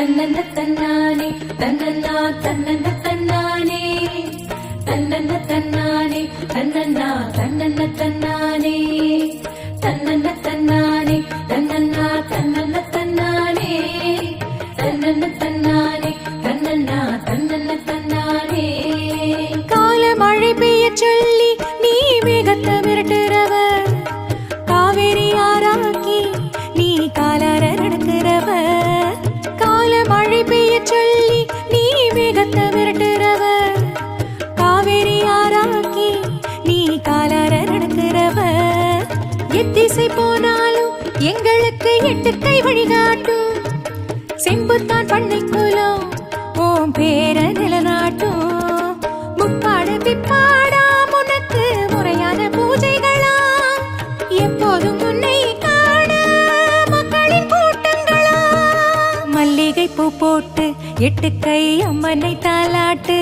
தன்னன்ன தன்னானே தன்னன்னா தன்னன்ன தன்னானே தன்னன்ன தன்னானே தன்னன்னா தன்னன்ன தன்னானே தன்னன்ன தன்னானே தன்னன்னா தன்னன்ன தன்னானே தன்னன்ன தன்னானே தன்னன்னா தன்னன்ன தன்னானே. கால மழை பெய்ய சொல்லி நீ மேகத்தை மிரட்டுறவ, காவேரி ஆராக்கி நீ காலார நடக்கிறவ. கால மழை பெய்ய சொல்லி நீ மேகத்தை மிரட்டுறவ, காவேரி ஆராக்கி நீ காலார நடக்கிறவ. எத்திசை போனாலும் எங்களுக்கு எட்டு கை வழிகாட்டும், செம்புத்தான் பண்ணை குலம் ஓம் பேர நிலநாட்டும். முப்பாடு பிப்பாடா உனக்கு முறையான பூஜைகளா, எப்போதும் உன்னை காண மக்களின் கூட்டங்களா. மல்லிகை பூ போட்டு எட்டு கை அம்மனை தாலாட்டு,